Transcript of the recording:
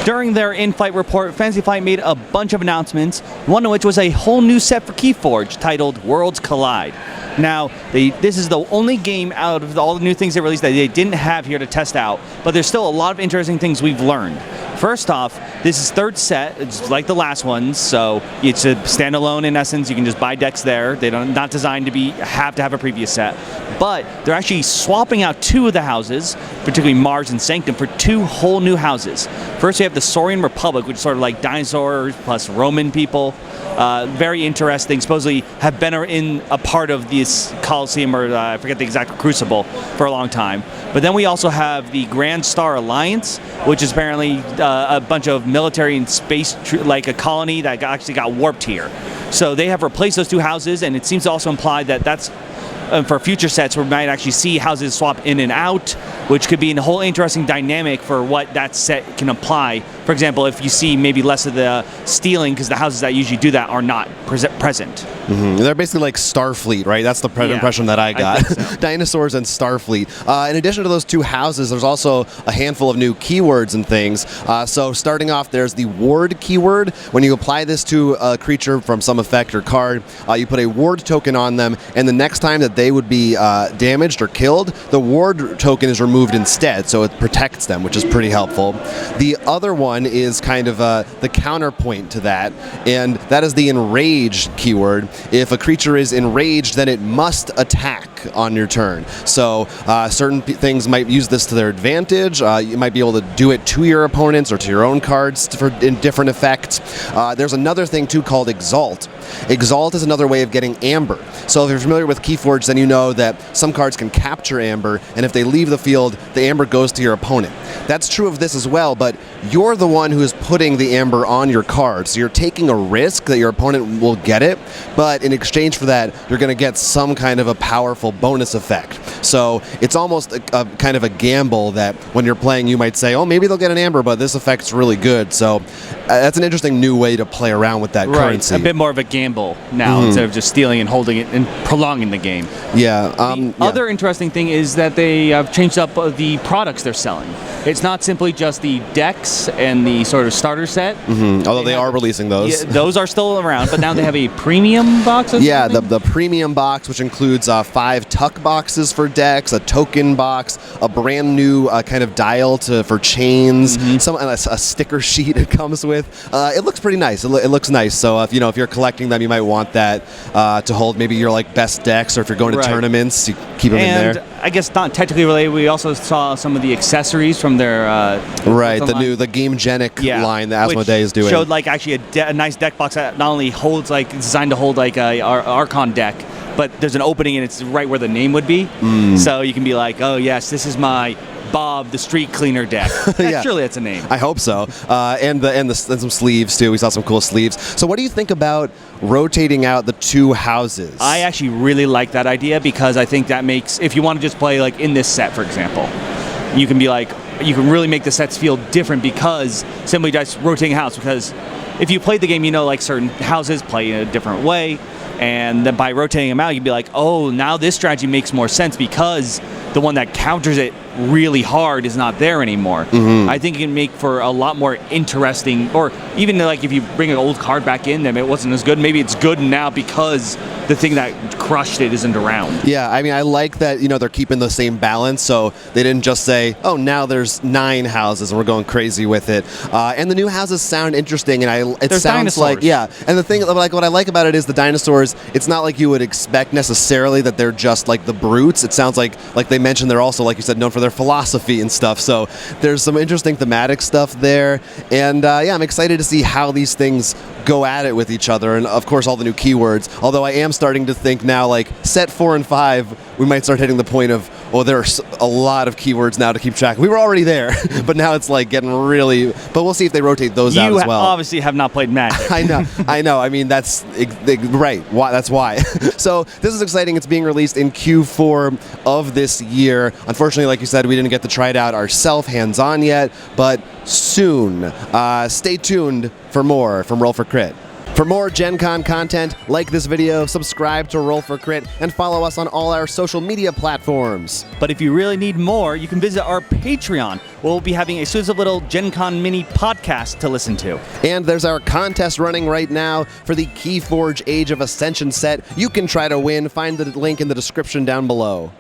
During their in-flight report, Fantasy Flight made a bunch of announcements, one of which was a whole new set for KeyForge titled Worlds Collide. Now, this is the only game out of all the new things they released that they didn't have here to test out, but there's still a lot of interesting things we've learned. First off, this is third set. It's like the last ones, so it's a standalone in essence. You can just buy decks there. They're not designed to have a previous set, but they're actually swapping out two of the houses, particularly Mars and Sanctum, for two whole new houses. First, we have the Soaring Republic, which is sort of like dinosaurs plus Roman people. Very interesting. Supposedly have been in a part of this Colosseum, or I forget the exact crucible, for a long time. But then we also have the Grand Star Alliance, which is apparently a bunch of military and space, like a colony that actually got warped here. So they have replaced those two houses, and it seems to also imply that that's for future sets, we might actually see houses swap in and out, which could be a whole interesting dynamic for what that set can apply. For example, if you see maybe less of the stealing, because the houses that usually do that are not present. Mm-hmm. They're basically like Starfleet, right? That's the impression that I got. So. Dinosaurs and Starfleet. In addition to those two houses, there's also a handful of new keywords and things. So starting off, there's the ward keyword. When you apply this to a creature from some effect or card, you put a ward token on them, and the next time that they would be damaged or killed, the ward token is removed instead, so it protects them, which is pretty helpful. The other one is kind of the counterpoint to that, and that is the enraged keyword. If a creature is enraged, then it must attack on your turn. So certain things might use this to their advantage. You might be able to do it to your opponents or to your own cards in different effects. There's another thing too called Exalt. Exalt is another way of getting amber. So if you're familiar with KeyForge, then you know that some cards can capture amber, and if they leave the field, the amber goes to your opponent. That's true of this as well, but you're the one who is putting the amber on your card. So you're taking a risk that your opponent will get it, but in exchange for that, you're going to get some kind of a powerful bonus effect. So it's almost a kind of a gamble that when you're playing, you might say, oh, maybe they'll get an amber, but this effect's really good. So that's an interesting new way to play around with that currency. A bit more of a gamble now instead of just stealing and holding it and prolonging the game. Yeah. Other interesting thing is that they have changed up the products they're selling. It's not simply just the decks and the sort of starter set. Although they are releasing those. Yeah, those are still around, but now they have a premium box. Yeah, the premium box, which includes 5 tuck boxes for decks, a token box, a brand new kind of dial for chains, a sticker sheet it comes with. It looks pretty nice. It looks nice. So if you're collecting them, you might want that to hold maybe your best decks, or if you're going to tournaments, you keep them in there. I guess not technically related. We also saw some of the accessories from their the Gamegenic line that Asmodee is doing. Showed like actually a nice deck box that not only holds it's designed to hold like a Archon deck, but there's an opening and it's right where the name would be. So you can be like, oh yes, this is my Bob the Street Cleaner deck. Surely that's a name. I hope so. And some sleeves too. We saw some cool sleeves. So what do you think about rotating out the two houses? I actually really like that idea, because I think that makes, if you want to just play like in this set, for example, you can be like, you can really make the sets feel different because simply just rotating a house. Because if you played the game, like certain houses play in a different way, and then by rotating them out, you'd be like, oh, now this strategy makes more sense because the one that counters it really hard is not there anymore. I think it can make for a lot more interesting, or even like if you bring an old card back in, then it wasn't as good. Maybe it's good now because the thing that crushed it isn't around. Yeah, I mean, I like that, they're keeping the same balance, so they didn't just say, oh, now there's 9 houses and we're going crazy with it. And the new houses sound interesting, and it sounds dinosaurs. Like, and the thing, like what I like about it is the dinosaurs, it's not like you would expect necessarily that they're just like the brutes. It sounds like they mentioned they're also, like you said, known for their philosophy and stuff. So there's some interesting thematic stuff there. And I'm excited to see how these things go at it with each other. And of course, all the new keywords. Although I am starting to think now, like set 4 and 5, we might start hitting the point of, there are a lot of keywords now to keep track. We were already there, but now it's like getting really, but we'll see if they rotate those out as well. You obviously have not played Magic. I know. I mean, that's right. That's why. So this is exciting. It's being released in Q4 of this year. Unfortunately, like you said, we didn't get to try it out ourselves hands-on yet, but soon. Stay tuned for more from Roll for Crit. For more Gen Con content, like this video, subscribe to Roll for Crit, and follow us on all our social media platforms. But if you really need more, you can visit our Patreon, where we'll be having a exclusive little Gen Con mini podcast to listen to. And there's our contest running right now for the KeyForge Age of Ascension set. You can try to win. Find the link in the description down below.